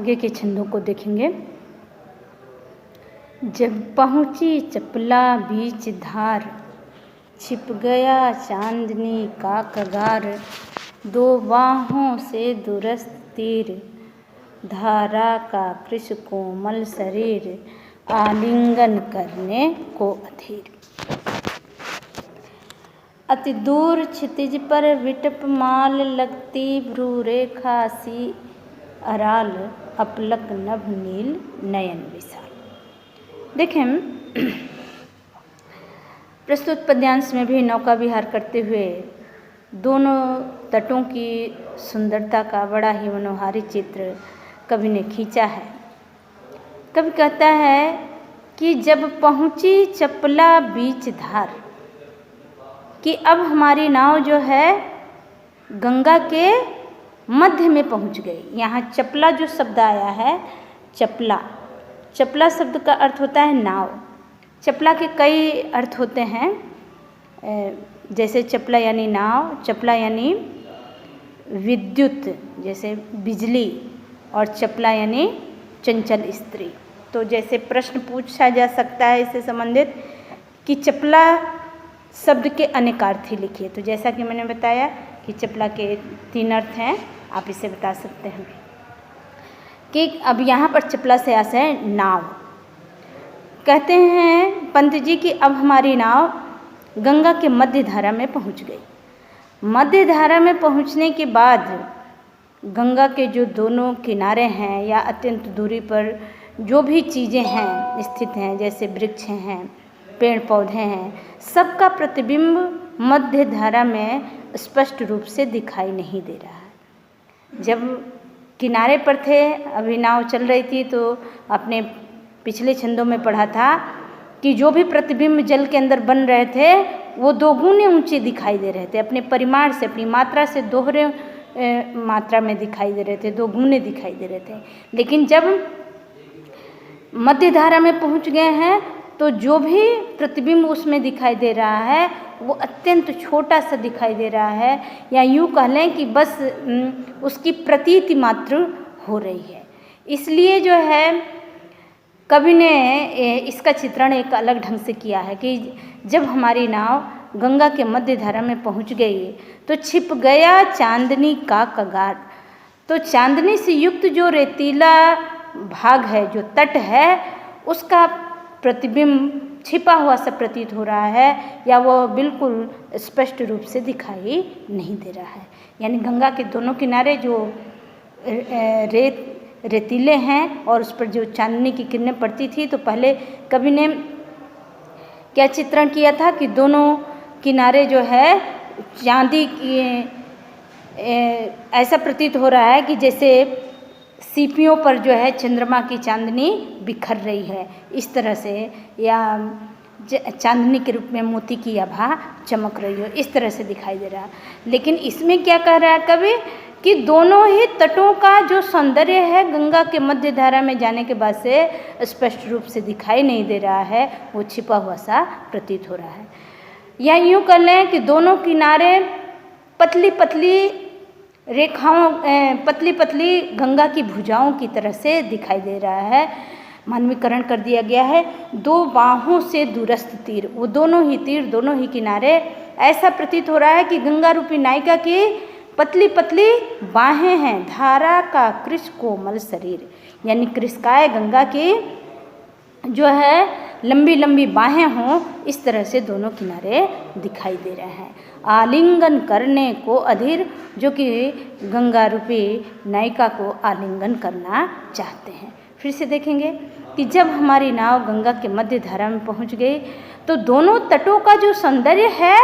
आगे के छंदों को देखेंगे। जब पहुँची चपला बीच धार, छिप गया चांदनी का कगार, दो बाहों से दुरस्त तीर, धारा का कृश कोमल शरीर, आलिंगन करने को अधीर। अति दूर क्षितिज पर विटप माल लगती भ्रूरेखा सी अराल, अपलक नभ नील नयन विशाल। देखें, प्रस्तुत पद्यांश में भी नौका विहार करते हुए दोनों तटों की सुंदरता का बड़ा ही मनोहारी चित्र कवि ने खींचा है। कवि कहता है कि जब पहुंची चपला बीच धार, कि अब हमारी नाव जो है गंगा के मध्य में पहुंच गई। यहाँ चपला जो शब्द आया है, चपला, चपला शब्द का अर्थ होता है नाव। चपला के कई अर्थ होते हैं, जैसे चपला यानी नाव, चपला यानी विद्युत जैसे बिजली, और चपला यानी चंचल स्त्री। तो जैसे प्रश्न पूछा जा सकता है इससे संबंधित कि चपला शब्द के अनेक अर्थ ही लिखिए। तो जैसा कि मैंने बताया कि चपला के 3 अर्थ हैं, आप इसे बता सकते हैं कि अब यहाँ पर चपला से आशय है नाव। कहते हैं पंत जी कि अब हमारी नाव गंगा के मध्य धारा में पहुँच गई। मध्य धारा में पहुँचने के बाद गंगा के जो दोनों किनारे हैं या अत्यंत दूरी पर जो भी चीज़ें हैं स्थित हैं, जैसे वृक्ष हैं, पेड़ पौधे हैं, सबका प्रतिबिंब मध्य धारा में स्पष्ट रूप से दिखाई नहीं दे रहा है। जब किनारे पर थे, अभी नाव चल रही थी, तो अपने पिछले छंदों में पढ़ा था कि जो भी प्रतिबिंब जल के अंदर बन रहे थे वो 2 गुने ऊंचे दिखाई दे रहे थे, अपने परिमाण से, अपनी मात्रा से दोहरे मात्रा में दिखाई दे रहे थे, 2 गुने दिखाई दे रहे थे। लेकिन जब मध्य धारा में पहुंच गए हैं तो जो भी प्रतिबिंब उसमें दिखाई दे रहा है वो अत्यंत छोटा सा दिखाई दे रहा है, या यूँ कह लें कि बस उसकी प्रतीति मात्र हो रही है। इसलिए जो है कवि ने इसका चित्रण एक अलग ढंग से किया है कि जब हमारी नाव गंगा के मध्य धारा में पहुंच गई तो छिप गया चांदनी का कगार। तो चांदनी से युक्त जो रेतीला भाग है, जो तट है, उसका प्रतिबिंब छिपा हुआ सा प्रतीत हो रहा है, या वो बिल्कुल स्पष्ट रूप से दिखाई नहीं दे रहा है। यानी गंगा के दोनों किनारे जो रेतीले हैं और उस पर जो चांदनी की किरणें पड़ती थी, तो पहले कवि ने क्या चित्रण किया था कि दोनों किनारे जो है चांदी की, ऐसा प्रतीत हो रहा है कि जैसे सीपियों पर जो है चंद्रमा की चांदनी बिखर रही है, इस तरह से, या चांदनी के रूप में मोती की आभा चमक रही हो, इस तरह से दिखाई दे रहा है। लेकिन इसमें क्या कह रहा है कवि कि दोनों ही तटों का जो सौंदर्य है गंगा के मध्य धारा में जाने के बाद से स्पष्ट रूप से दिखाई नहीं दे रहा है, वो छिपा हुआ सा प्रतीत हो रहा है। या यूँ कर लें कि दोनों किनारे पतली पतली रेखाओं, पतली पतली गंगा की भुजाओं की तरह से दिखाई दे रहा है। मानवीकरण कर दिया गया है, 2 बाहों से दूरस्थ तीर, वो दोनों ही तीर, दोनों ही किनारे, ऐसा प्रतीत हो रहा है कि गंगा रूपी नायिका की पतली पतली बाहें हैं, धारा का कृश कोमल शरीर, यानी कृशकाय गंगा की जो है लंबी लंबी बाहें हों, इस तरह से दोनों किनारे दिखाई दे रहे हैं। आलिंगन करने को अधीर, जो कि गंगा रूपी नायिका को आलिंगन करना चाहते हैं। फिर से देखेंगे कि जब हमारी नाव गंगा के मध्य धारा में पहुंच गई तो दोनों तटों का जो सौंदर्य है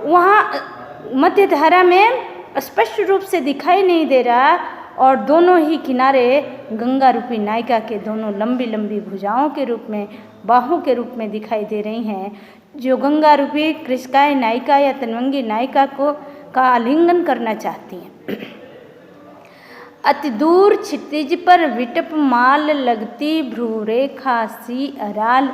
वहाँ मध्य धारा में स्पष्ट रूप से दिखाई नहीं दे रहा, और दोनों ही किनारे गंगा रूपी नायिका के दोनों लंबी लंबी भुजाओं के रूप में, बाहों के रूप में दिखाई दे रही हैं, जो गंगा रूपी कृशकाय नायिका या तन्वंगी नायिका का आलिंगन करना चाहती हैं। अति दूर क्षितिज पर विटप माल लगती भ्रूरेखा सी अराल,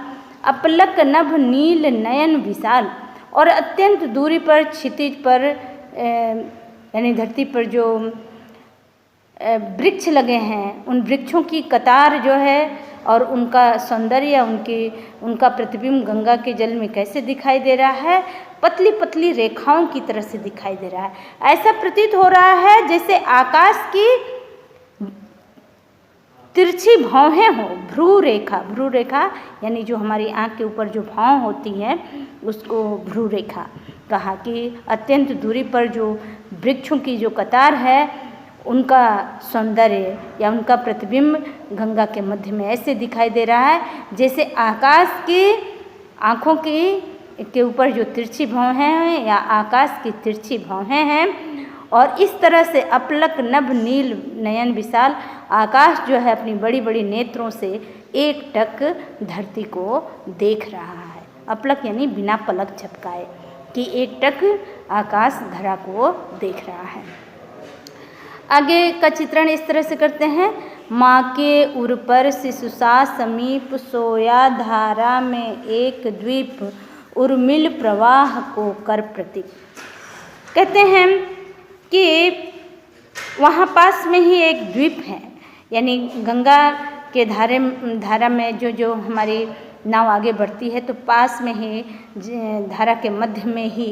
अपलक नभ नील नयन विशाल। और अत्यंत दूरी पर क्षितिज पर यानी धरती पर जो वृक्ष लगे हैं, उन वृक्षों की कतार जो है और उनका सौंदर्य, उनका प्रतिबिंब गंगा के जल में कैसे दिखाई दे रहा है, पतली पतली रेखाओं की तरह से दिखाई दे रहा है। ऐसा प्रतीत हो रहा है जैसे आकाश की तिरछी भौहें हो। भ्रू रेखा यानी जो हमारी आँख के ऊपर जो भौं होती है उसको भ्रू रेखा कहा कि अत्यंत दूरी पर जो वृक्षों की जो कतार है उनका सौंदर्य या उनका प्रतिबिंब गंगा के मध्य में ऐसे दिखाई दे रहा है जैसे आकाश की आँखों के ऊपर जो तिरछी भौहें हैं या आकाश की तिरछी भौहें हैं, और इस तरह से अपलक नभ नील नयन विशाल आकाश जो है अपनी बड़ी बड़ी नेत्रों से एक टक धरती को देख रहा है। अपलक यानी बिना पलक झपकाए कि एक टक आकाश धरा को देख रहा है। आगे का चित्रण इस तरह से करते हैं। माँ के उर पर शिशुसा समीप सोया धारा में एक द्वीप उर्मिल प्रवाह को कर प्रतीक। कहते हैं कि वहाँ पास में ही एक द्वीप है, यानी गंगा के धारा में जो हमारी नाव आगे बढ़ती है तो पास में ही धारा के मध्य में ही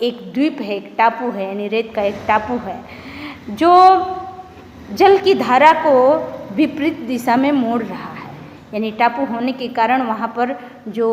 एक द्वीप है, एक टापू है, यानी रेत का एक टापू है जो जल की धारा को विपरीत दिशा में मोड़ रहा है। यानी टापू होने के कारण वहाँ पर जो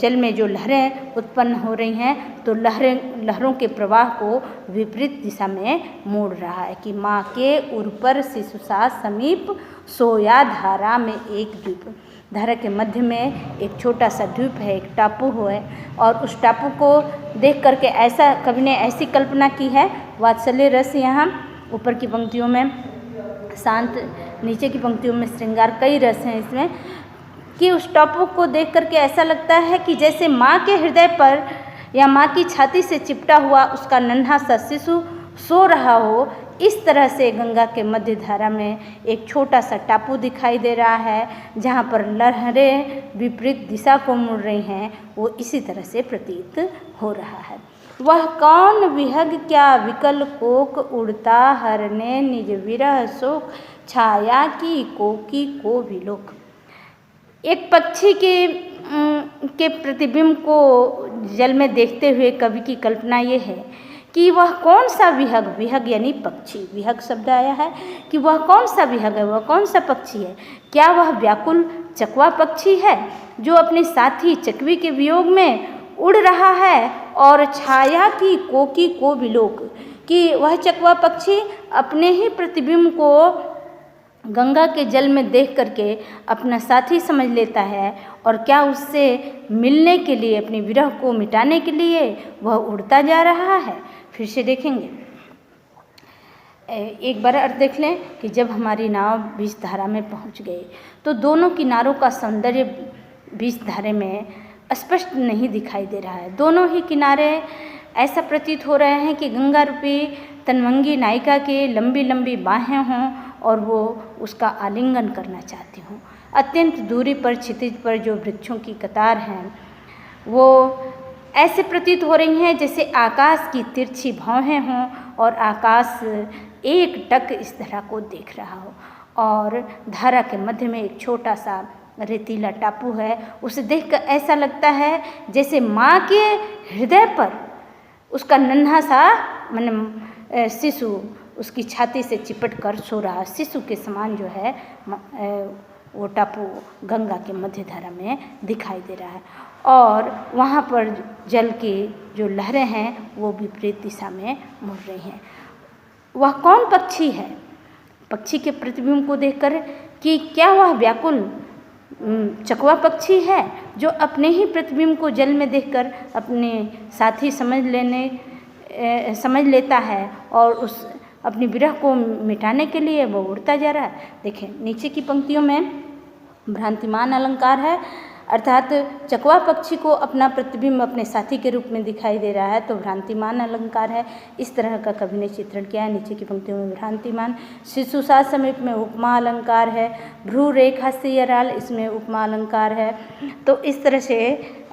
जल में जो लहरें उत्पन्न हो रही हैं तो लहरों के प्रवाह को विपरीत दिशा में मोड़ रहा है कि माँ के उर पर शिशुसा समीप सोया धारा में एक द्वीप। धारा के मध्य में एक छोटा सा द्वीप है, एक टापू है, और उस टापू को देख करके ऐसा कवि ने ऐसी कल्पना की है। वात्सल्य रस यहाँ ऊपर की पंक्तियों में शांत, नीचे की पंक्तियों में श्रृंगार, कई रस हैं इसमें, कि उस टापू को देख करके ऐसा लगता है कि जैसे माँ के हृदय पर या माँ की छाती से चिपटा हुआ उसका नन्हा सा शिशु सो रहा हो। इस तरह से गंगा के मध्य धारा में एक छोटा सा टापू दिखाई दे रहा है जहाँ पर लहरें विपरीत दिशा को मुड़ रही हैं, वो इसी तरह से प्रतीत हो रहा है। वह कौन विहग क्या विकल कोक उड़ता हरने निज विरह शोक छाया की कोकी को विलोक। एक पक्षी के प्रतिबिंब को जल में देखते हुए कवि की कल्पना ये है कि वह कौन सा विहग यानी पक्षी, विहग शब्द आया है कि वह कौन सा विहग है, वह कौन सा पक्षी है। क्या वह व्याकुल चकवा पक्षी है जो अपने साथी चकवी के वियोग में उड़ रहा है, और छाया की कोकी को विलोक, कि वह चकवा पक्षी अपने ही प्रतिबिंब को गंगा के जल में देख करके अपना साथी समझ लेता है, और क्या उससे मिलने के लिए, अपनी विरह को मिटाने के लिए वह उड़ता जा रहा है। फिर से देखेंगे, एक बार अर्थ देख लें कि जब हमारी नाव बीच धारा में पहुंच गई तो दोनों किनारों का सौंदर्य बीच धारे में स्पष्ट नहीं दिखाई दे रहा है। दोनों ही किनारे ऐसा प्रतीत हो रहे हैं कि गंगा रूपी तन्वंगी नायिका की लंबी लंबी बाहें हों और वो उसका आलिंगन करना चाहती हूँ। अत्यंत दूरी पर क्षितिज पर जो वृक्षों की कतार हैं वो ऐसे प्रतीत हो रही हैं जैसे आकाश की तिरछी भौहें हों और आकाश एक टक इस धारा को देख रहा हो, और धारा के मध्य में एक छोटा सा रेतीला टापू है। उसे देखकर ऐसा लगता है जैसे माँ के हृदय पर उसका नन्हा सा शिशु उसकी छाती से चिपट कर सो रहा, शिशु के समान जो है वो टापू गंगा के मध्य धारा में दिखाई दे रहा है, और वहाँ पर जल की जो लहरें हैं वो विपरीत दिशा में मुड़ रही हैं। वह कौन पक्षी है? पक्षी के प्रतिबिंब को देखकर कि क्या वह व्याकुल चकवा पक्षी है जो अपने ही प्रतिबिंब को जल में देखकर अपने साथी समझ लेता है और उस अपनी विरह को मिटाने के लिए वो उड़ता जा रहा है। देखें, नीचे की पंक्तियों में भ्रांतिमान अलंकार है, अर्थात चकवा पक्षी को अपना प्रतिबिंब अपने साथी के रूप में दिखाई दे रहा है तो भ्रांतिमान अलंकार है। इस तरह का कवि ने चित्रण किया है। नीचे की पंक्तियों में भ्रांतिमान, शिशुसा समीप में उपमा अलंकार है, भ्रू रेखा से यराल इसमें उपमा अलंकार है। तो इस तरह से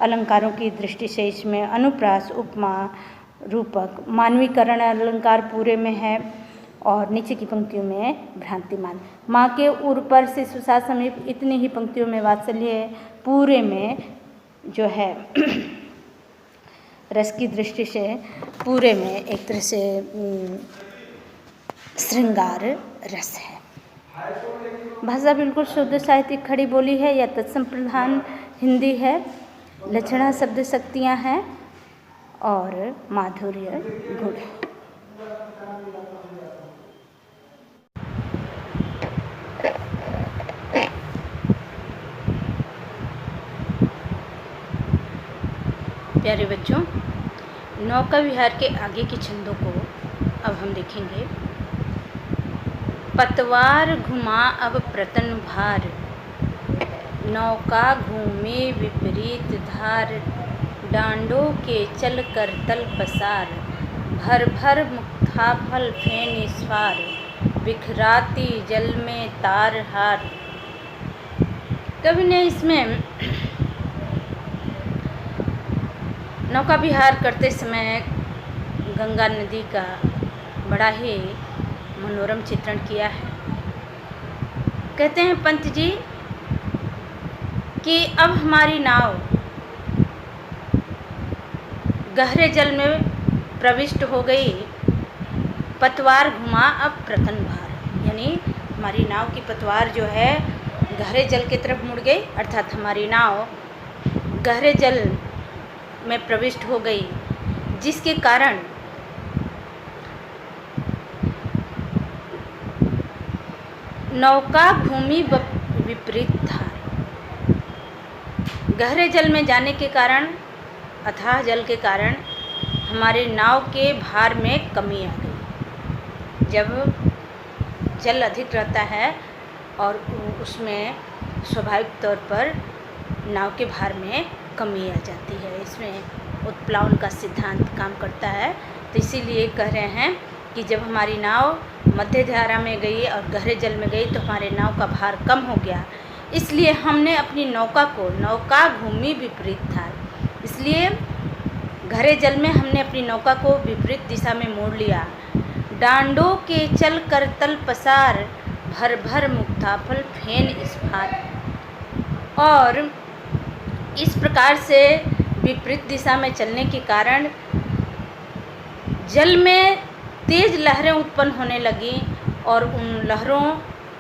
अलंकारों की दृष्टि से इसमें अनुप्रास, उपमा, रूपक, मानवीकरण अलंकार पूरे में है। और नीचे की पंक्तियों में भ्रांतिमान। माँ के उर पर से सुसा समीप इतनी ही पंक्तियों में वात्सल्य है, पूरे में जो है रस की दृष्टि से पूरे में एक तरह से श्रृंगार रस है। भाषा बिल्कुल शुद्ध साहित्यिक खड़ी बोली है या तत्सम प्रधान हिंदी है। लक्षणा शब्द शक्तियाँ हैं और माधुर्य गुण है। प्यारे बच्चों, नौका विहार के आगे के छंदों को अब हम देखेंगे। पतवार घुमा अब प्रतन भार, नौका घूमे विपरीत धार, डांडों के चल कर तल पसार, भर भर मुक्था फल फेन स्वार, बिखराती जल में तार हार। कवि ने इसमें नौका विहार करते समय गंगा नदी का बड़ा ही मनोरम चित्रण किया है। कहते हैं पंत जी कि अब हमारी नाव गहरे जल में प्रविष्ट हो गई, पतवार घुमा अब प्रतन भार, यानी हमारी नाव की पतवार जो है गहरे जल की तरफ मुड़ गई, अर्थात हमारी नाव गहरे जल में प्रविष्ट हो गई, जिसके कारण नौका भूमि विपरीत धार। गहरे जल में जाने के कारण, अथाह जल के कारण हमारे नाव के भार में कमी आ गई। जब जल अधिक रहता है और उसमें स्वाभाविक तौर पर नाव के भार में कमी आ जाती है। इसमें उत्प्लावन का सिद्धांत काम करता है। तो इसीलिए कह रहे हैं कि जब हमारी नाव मध्य धारा में गई और गहरे जल में गई तो हमारे नाव का भार कम हो गया। इसलिए हमने अपनी नौका को, नौका घूमी विपरीत धार, इसलिए गहरे जल में हमने अपनी नौका को विपरीत दिशा में मोड़ लिया। डांडों के चल कर तल पसार, भर भर मुक्ताफल फेन इस भार। और इस प्रकार से विपरीत दिशा में चलने के कारण जल में तेज लहरें उत्पन्न होने लगी और उन लहरों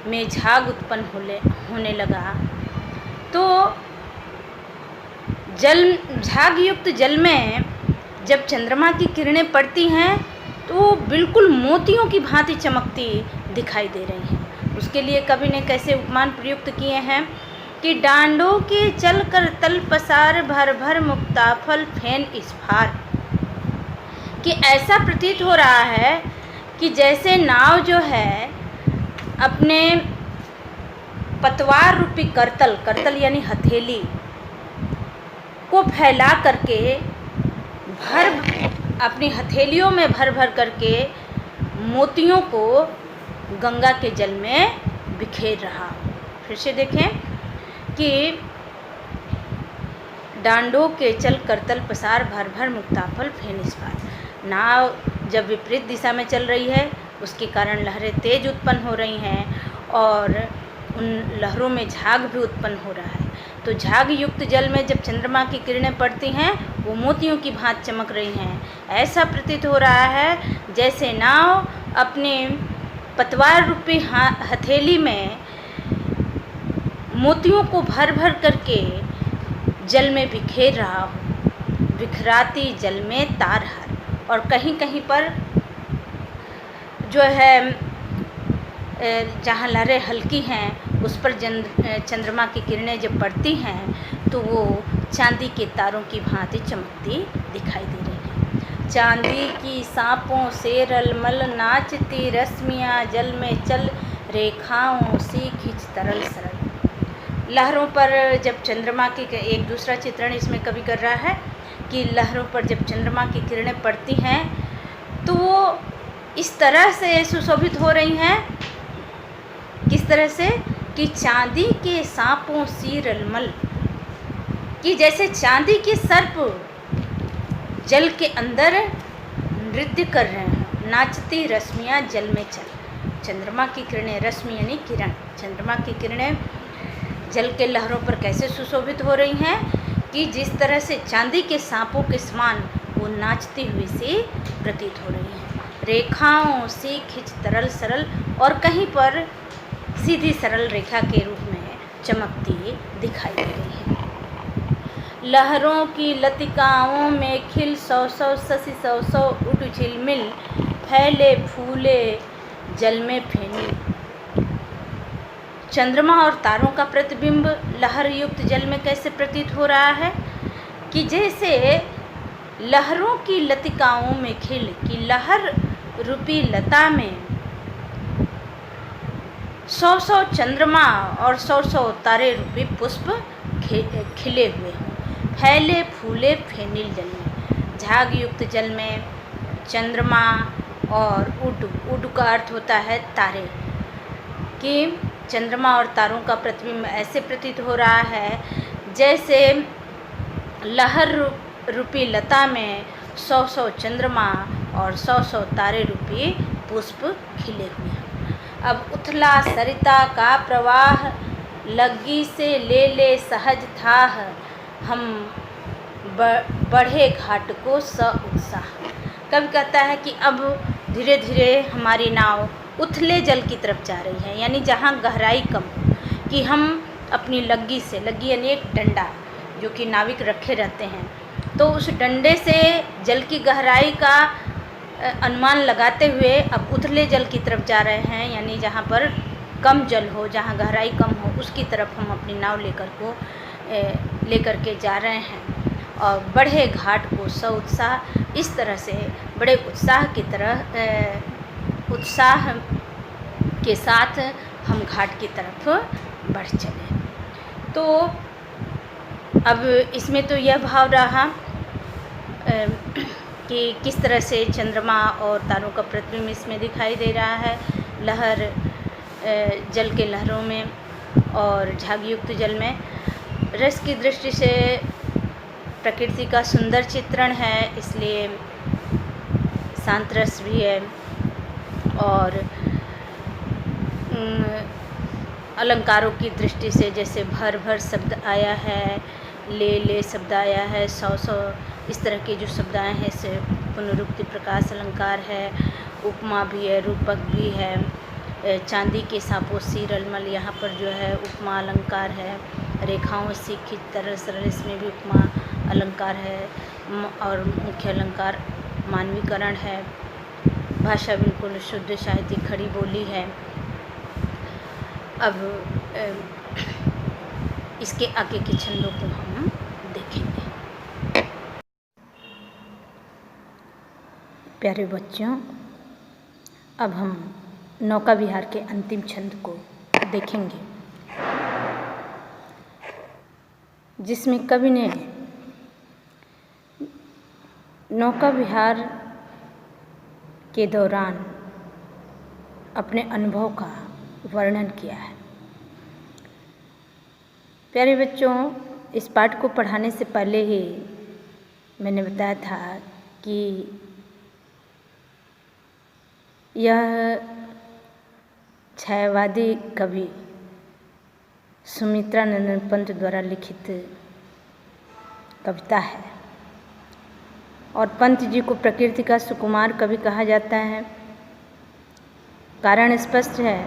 में झाग उत्पन्न होने लगा। तो झाग युक्त जल में जब चंद्रमा की किरणें पड़ती हैं तो बिल्कुल मोतियों की भांति चमकती दिखाई दे रही हैं। उसके लिए कवि ने कैसे उपमान प्रयुक्त किए हैं कि डांडों के चल कर तल पसार, भर भर मुक्ताफल फेन इस भार, कि ऐसा प्रतीत हो रहा है कि जैसे नाव जो है अपने पतवार रूपी करतल यानी हथेली को फैला करके अपनी हथेलियों में भर भर करके मोतियों को गंगा के जल में बिखेर रहा। फिर से देखें कि डांडों के चल करतल पसार, भर भर मुक्ताफल फेन इस भार। नाव जब विपरीत दिशा में चल रही है उसके कारण लहरें तेज उत्पन्न हो रही हैं और उन लहरों में झाग भी उत्पन्न हो रहा है। तो झाग युक्त जल में जब चंद्रमा की किरणें पड़ती हैं वो मोतियों की भांति चमक रही हैं। ऐसा प्रतीत हो रहा है जैसे नाव अपने पतवार रूपी हथेली में मोतियों को भर भर करके जल में बिखेर रहा हो। बिखराती जल में तार हार। और कहीं कहीं पर जो है जहाँ लहरें हल्की हैं उस पर चंद्रमा की किरणें जब पड़ती हैं तो वो चांदी के तारों की भांति चमकती दिखाई दे रही हैं। चांदी की सांपों से रलमल नाचती रश्मियाँ, जल में चल रेखाओं सी खिंच तरल सरल। लहरों पर जब चंद्रमा की, एक दूसरा चित्रण इसमें कवि कर रहा है कि लहरों पर जब चंद्रमा की किरणें पड़ती हैं तो वो इस तरह से सुशोभित हो रही हैं, किस तरह से कि चांदी के सांपों सी रलमल, कि जैसे चांदी के सर्प जल के अंदर नृत्य कर रहे हैं, नाचती रश्मियाँ जल में चल। चंद्रमा की किरणें, रश्मि यानी किरण, चंद्रमा की किरणें जल के लहरों पर कैसे सुशोभित हो रही हैं कि जिस तरह से चांदी के सांपों के समान वो नाचती हुई सी प्रतीत हो रही हैं। रेखाओं से खिंच तरल सरल और कहीं पर सीधी सरल रेखा के रूप में चमकती दिखाई दे रही है। लहरों की लतिकाओं में खिल सौ सौ शशि सौ सौ उठ झिलमिल, फैले फूले जल में फेनी। चंद्रमा और तारों का प्रतिबिंब लहर युक्त जल में कैसे प्रतीत हो रहा है कि जैसे लहरों की लतिकाओं में खिल, कि लहर रूपी लता में 100 चंद्रमा और 100 तारे रूपी पुष्प खिले हुए हैं। फैले फूले फेनिल जल में, झाग युक्त जल में चंद्रमा और उड का अर्थ होता है तारे, कि चंद्रमा और तारों का प्रतिबिंब ऐसे प्रतीत हो रहा है जैसे लहर रूपी लता में 100 चंद्रमा और 100 तारे रूपी पुष्प खिले हुए हैं। अब उथला सरिता का प्रवाह, लग्गी से ले ले सहज थाह, हम बढ़े घाट को स उत्साह। कवि कहता है कि अब धीरे धीरे हमारी नाव उथले जल की तरफ जा रही है, यानी जहाँ गहराई कम, कि हम अपनी लग्गी से, लग्गी यानी एक डंडा जो कि नाविक रखे रहते हैं, तो उस डंडे से जल की गहराई का अनुमान लगाते हुए अब उथले जल की तरफ जा रहे हैं, यानी जहाँ पर कम जल हो, जहाँ गहराई कम हो, उसकी तरफ हम अपनी नाव लेकर के जा रहे हैं। और बढ़े घाट को स उत्साह, इस तरह से बड़े उत्साह के साथ हम घाट की तरफ बढ़ चले। तो अब इसमें तो यह भाव रहा कि किस तरह से चंद्रमा और तारों का प्रतिबिंब इसमें दिखाई दे रहा है, लहर जल के लहरों में और झागयुक्त जल में। रस की दृष्टि से प्रकृति का सुंदर चित्रण है, इसलिए शांत रस भी है। और अलंकारों की दृष्टि से जैसे भर भर शब्द आया है, ले शब्द आया है, 100 इस तरह के जो शब्द आए हैं, इससे पुनरुक्ति प्रकाश अलंकार है, उपमा भी है, रूपक भी है। चांदी के सांपों सी रलमल, यहाँ पर जो है उपमा अलंकार है। रेखाओं से खिंच तरल सरल, इसमें भी उपमा अलंकार है। और मुख्य अलंकार मानवीकरण है। भाषा बिल्कुल शुद्ध साहित्यिक खड़ी बोली है। अब इसके आगे के छंदों को हम देखेंगे। प्यारे बच्चों, अब हम नौका विहार के अंतिम छंद को देखेंगे, जिसमें कवि ने नौका विहार के दौरान अपने अनुभव का वर्णन किया है। प्यारे बच्चों, इस पाठ को पढ़ाने से पहले ही मैंने बताया था कि यह छायावादी कवि सुमित्रा नंदन पंत द्वारा लिखित कविता है और पंत जी को प्रकृति का सुकुमार कवि कहा जाता है। कारण स्पष्ट है,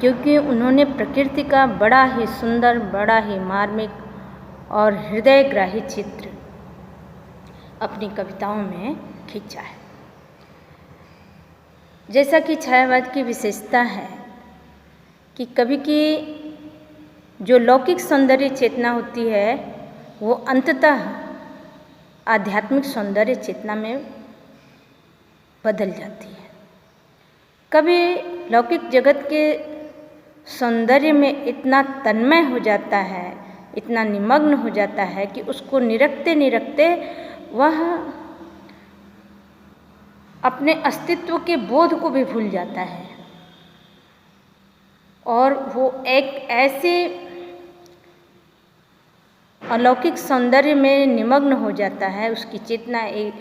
क्योंकि उन्होंने प्रकृति का बड़ा ही सुंदर, बड़ा ही मार्मिक और हृदयग्राही चित्र अपनी कविताओं में खींचा है। जैसा कि छायावाद की विशेषता है कि कवि की जो लौकिक सौंदर्य चेतना होती है वो अंततः आध्यात्मिक सौंदर्य चेतना में बदल जाती है। कवि लौकिक जगत के सौंदर्य में इतना तन्मय हो जाता है, इतना निमग्न हो जाता है कि उसको निरखते निरखते वह अपने अस्तित्व के बोध को भी भूल जाता है और वो एक ऐसे अलौकिक सौंदर्य में निमग्न हो जाता है, उसकी चेतना एक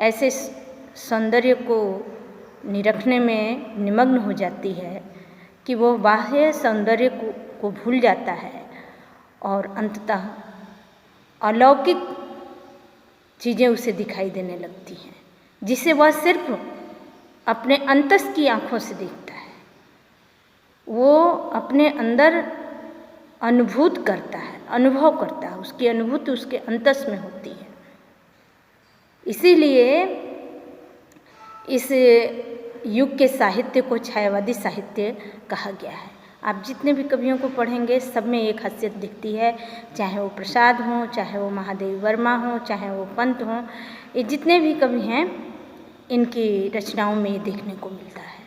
ऐसे सौंदर्य को निरखने में निमग्न हो जाती है कि वो बाह्य सौंदर्य को भूल जाता है और अंततः अलौकिक चीज़ें उसे दिखाई देने लगती हैं, जिसे वह सिर्फ अपने अंतस की आँखों से देखता है। वो अपने अंदर अनुभूत करता है, अनुभव करता है, उसकी अनुभूति उसके अंतस में होती है। इसीलिए इस युग के साहित्य को छायावादी साहित्य कहा गया है। आप जितने भी कवियों को पढ़ेंगे सब में एक खासियत दिखती है, चाहे वो प्रसाद हों, चाहे वो महादेव वर्मा हों, चाहे वो पंत हों, ये जितने भी कवि हैं इनकी रचनाओं में ये देखने को मिलता है।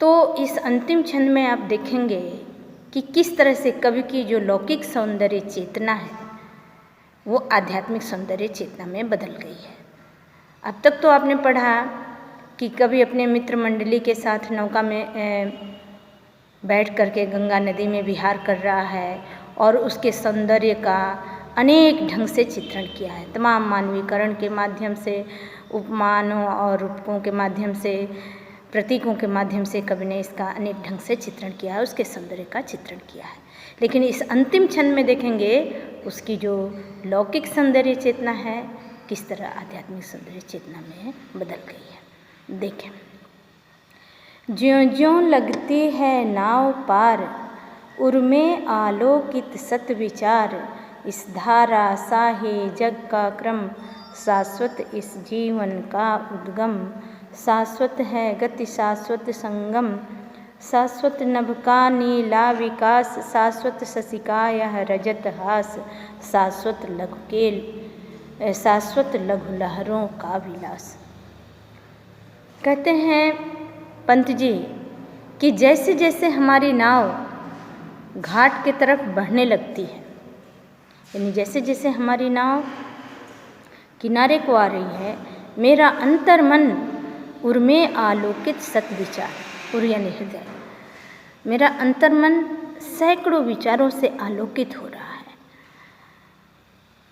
तो इस अंतिम छंद में आप देखेंगे कि किस तरह से कवि की जो लौकिक सौंदर्य चेतना है वो आध्यात्मिक सौंदर्य चेतना में बदल गई है। अब तक तो आपने पढ़ा कि कवि अपने मित्र मंडली के साथ नौका में बैठ करके गंगा नदी में विहार कर रहा है और उसके सौंदर्य का अनेक ढंग से चित्रण किया है। तमाम मानवीकरण के माध्यम से, उपमानों और रूपकों के माध्यम से, प्रतीकों के माध्यम से कवि ने इसका अनेक ढंग से चित्रण किया है, उसके सौंदर्य का चित्रण किया है। लेकिन इस अंतिम छंद में देखेंगे उसकी जो लौकिक सौंदर्य चेतना है किस तरह आध्यात्मिक सौंदर्य चेतना में बदल गई है। देखें, ज्यों ज्यों लगती है नाव पार, उर्मे आलोकित सत विचार, इस धारा साहे जग का क्रम, शाश्वत इस जीवन का उद्गम, शाश्वत है गति शाश्वत संगम, शाश्वत नभ का नीला विकास, शाश्वत शशिका यह रजत हास, शाश्वत लघु लहरों का विलास। कहते हैं पंत जी कि जैसे जैसे हमारी नाव घाट की तरफ बढ़ने लगती है, यानी जैसे जैसे हमारी नाव किनारे को आ रही है, मेरा अंतर मन उर्मे आलोकित सत विचार, उर यानी हृदय, मेरा अंतर मन सैकड़ों विचारों से आलोकित हो रहा है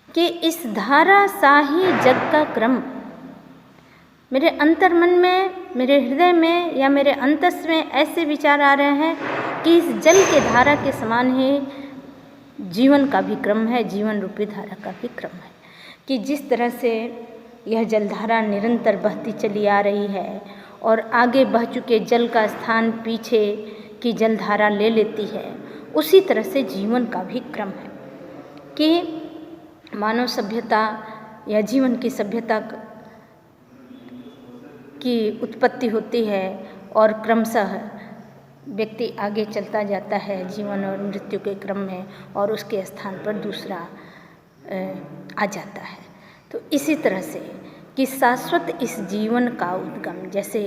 कि इस धारा साही जग का क्रम, मेरे अंतर मन में, मेरे हृदय में या मेरे अंतस में ऐसे विचार आ रहे हैं कि इस जल के धारा के समान ही जीवन का भी क्रम है, जीवन रूपी धारा का भी क्रम है। कि जिस तरह से यह जलधारा निरंतर बहती चली आ रही है और आगे बह चुके जल का स्थान पीछे की जलधारा ले लेती है, उसी तरह से जीवन का भी क्रम है कि मानव सभ्यता या जीवन की सभ्यता की उत्पत्ति होती है और क्रमशः व्यक्ति आगे चलता जाता है जीवन और मृत्यु के क्रम में और उसके स्थान पर दूसरा आ जाता है। तो इसी तरह से कि शाश्वत इस जीवन का उद्गम, जैसे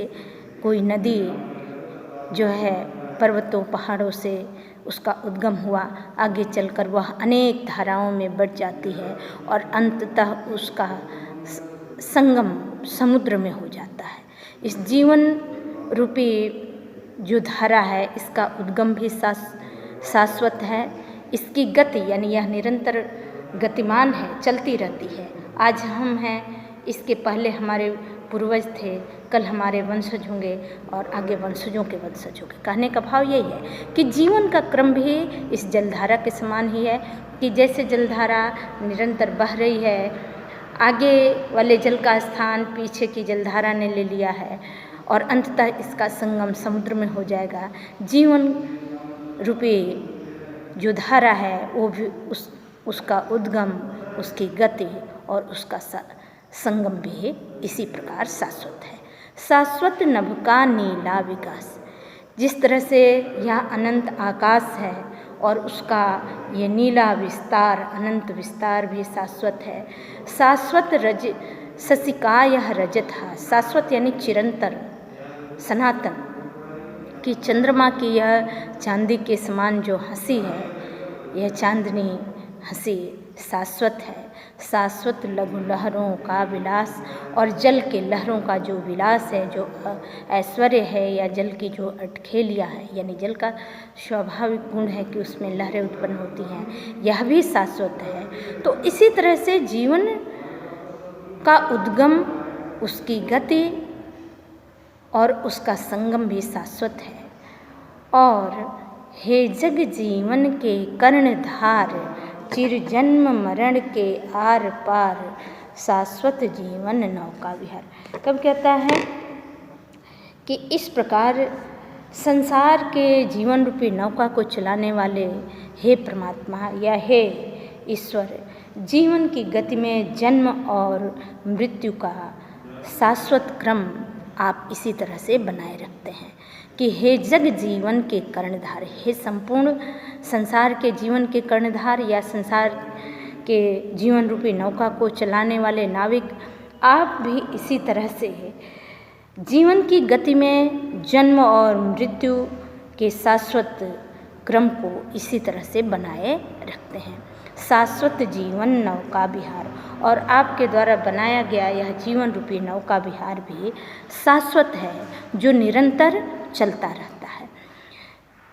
कोई नदी जो है पर्वतों पहाड़ों से उसका उद्गम हुआ, आगे चलकर वह अनेक धाराओं में बढ़ जाती है और अंततः उसका संगम समुद्र में हो जाता है। इस जीवन रूपी जो धारा है इसका उद्गम भी शाश्वत है, इसकी गति यानी यह निरंतर गतिमान है, चलती रहती है। आज हम हैं, इसके पहले हमारे पूर्वज थे, कल हमारे वंशज होंगे और आगे वंशजों के वंशज होंगे। कहने का भाव यही है कि जीवन का क्रम भी इस जलधारा के समान ही है कि जैसे जलधारा निरंतर बह रही है, आगे वाले जल का स्थान पीछे की जलधारा ने ले लिया है और अंततः इसका संगम समुद्र में हो जाएगा। जीवन रूपी जो धारा है वो भी उसका उद्गम, उसकी गति और उसका संगम भी इसी प्रकार शाश्वत है। शाश्वत नभ का नीला विकास, जिस तरह से यह अनंत आकाश है और उसका ये नीला विस्तार, अनंत विस्तार भी शाश्वत है। शाश्वत शशिका यह रजत हास, शाश्वत यानी चिरंतर सनातन, कि चंद्रमा की यह चांदी के समान जो हंसी है, यह चांदनी हंसी शाश्वत है। शाश्वत लघु लहरों का विलास, और जल के लहरों का जो विलास है, जो ऐश्वर्य है या जल की जो अटखेलियाँ है, यानी जल का स्वाभाविक गुण है कि उसमें लहरें उत्पन्न होती हैं, यह भी शाश्वत है। तो इसी तरह से जीवन का उद्गम, उसकी गति और उसका संगम भी शाश्वत है। और हे जग जीवन के कर्णधार, चिर जन्म मरण के आर पार, शाश्वत जीवन नौका विहार। कब कहता है कि इस प्रकार संसार के जीवन रूपी नौका को चलाने वाले हे परमात्मा या हे ईश्वर, जीवन की गति में जन्म और मृत्यु का शाश्वत क्रम आप इसी तरह से बनाए रखते हैं कि हे जग जीवन के कर्णधार, हे संपूर्ण संसार के जीवन के कर्णधार या संसार के जीवन रूपी नौका को चलाने वाले नाविक, आप भी इसी तरह से जीवन की गति में जन्म और मृत्यु के शाश्वत क्रम को इसी तरह से बनाए रखते हैं। शाश्वत जीवन नौका विहार, और आपके द्वारा बनाया गया यह जीवन रूपी नौका विहार भी शाश्वत है, जो निरंतर चलता रहता है।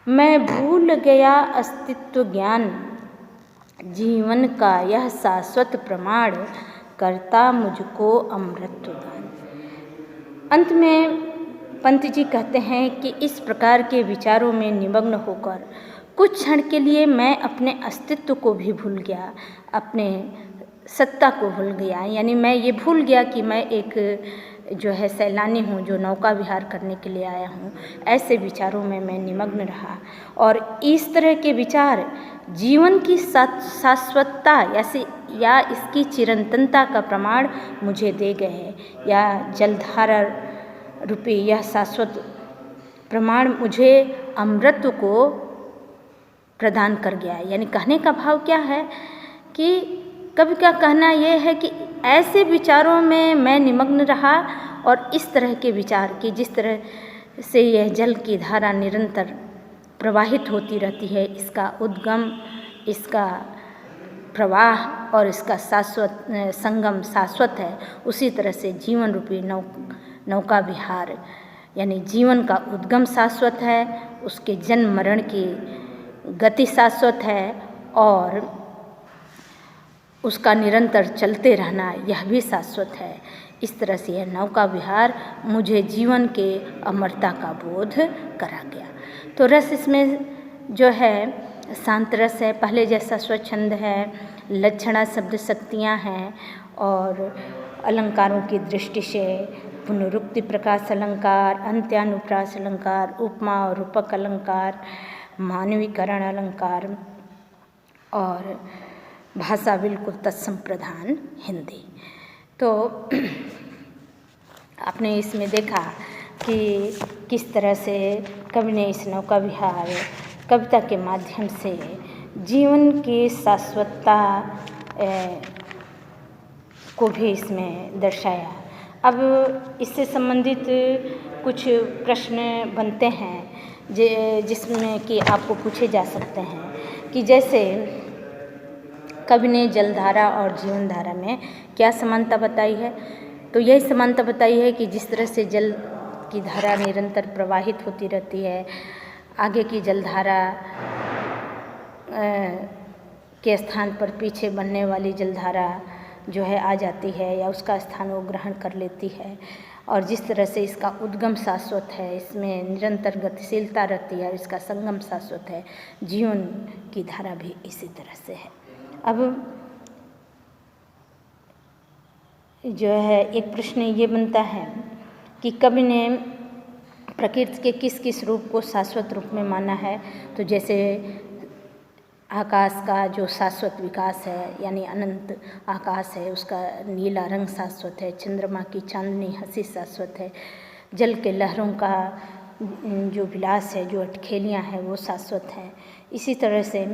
मैं भूल गया अस्तित्व ज्ञान, जीवन का यह शाश्वत प्रमाण, करता मुझको अमृत दान। अंत में पंत जी कहते हैं कि इस प्रकार के विचारों में निमग्न होकर कुछ क्षण के लिए मैं अपने अस्तित्व को भी भूल गया, अपने सत्ता को भूल गया, यानी मैं ये भूल गया कि मैं एक जो है सैलानी हूँ जो नौका विहार करने के लिए आया हूँ। ऐसे विचारों में मैं निमग्न रहा और इस तरह के विचार जीवन की शाश्वतता या इसकी चिरंतनता का प्रमाण मुझे दे गए, या जलधारा रूपी यह शाश्वत प्रमाण मुझे अमृत को प्रदान कर गया। यानी कहने का भाव क्या है कि कवि का कहना यह है कि ऐसे विचारों में मैं निमग्न रहा और इस तरह के विचार कि जिस तरह से यह जल की धारा निरंतर प्रवाहित होती रहती है, इसका उद्गम, इसका प्रवाह और इसका शाश्वत संगम शाश्वत है, उसी तरह से जीवन रूपी नौका विहार यानी जीवन का उद्गम शाश्वत है, उसके जन्म मरण की गति शाश्वत है और उसका निरंतर चलते रहना यह भी शाश्वत है। इस तरह से यह नौका विहार मुझे जीवन के अमरता का बोध करा गया। तो रस इसमें जो है शांत रस है, पहले जैसा स्वच्छंद है, लक्षणा शब्द शक्तियाँ हैं और अलंकारों की दृष्टि से पुनरुक्ति प्रकाश अलंकार, अंत्यानुप्रास अलंकार, उपमा और रूपक अलंकार, मानवीकरण अलंकार और भाषा बिल्कुल तत्सम प्रधान हिंदी। तो आपने इसमें देखा कि किस तरह से कवि ने इस नौका विहार कविता के माध्यम से जीवन की शाश्वतता को भी इसमें दर्शाया। अब इससे संबंधित कुछ प्रश्न बनते हैं जिसमें कि आपको पूछे जा सकते हैं कि जैसे कवि ने जलधारा और जीवन धारा में क्या समानता बताई है। तो यही समानता बताई है कि जिस तरह से जल की धारा निरंतर प्रवाहित होती रहती है, आगे की जलधारा के स्थान पर पीछे बनने वाली जलधारा जो है आ जाती है या उसका स्थान वो ग्रहण कर लेती है, और जिस तरह से इसका उद्गम शाश्वत है, इसमें निरंतर गतिशीलता रहती है और इसका संगम शाश्वत है, जीवन की धारा भी इसी तरह से है। अब जो है एक प्रश्न ये बनता है कि कवि ने प्रकृति के किस किस रूप को शाश्वत रूप में माना है। तो जैसे आकाश का जो शाश्वत विकास है यानी अनंत आकाश है, उसका नीला रंग शाश्वत है, चंद्रमा की चांदनी हंसी शाश्वत है, जल के लहरों का जो विलास है, जो अटखेलियाँ हैं वो शाश्वत हैं। इसी तरह से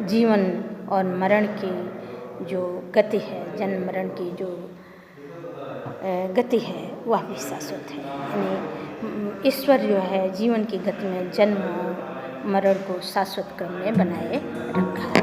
जीवन और मरण की जो गति है, जन्म मरण की जो गति है वह भी शाश्वत है। यानी ईश्वर जो है जीवन की गति में जन्म और मरण को शाश्वत क्रम में बनाए रखा है।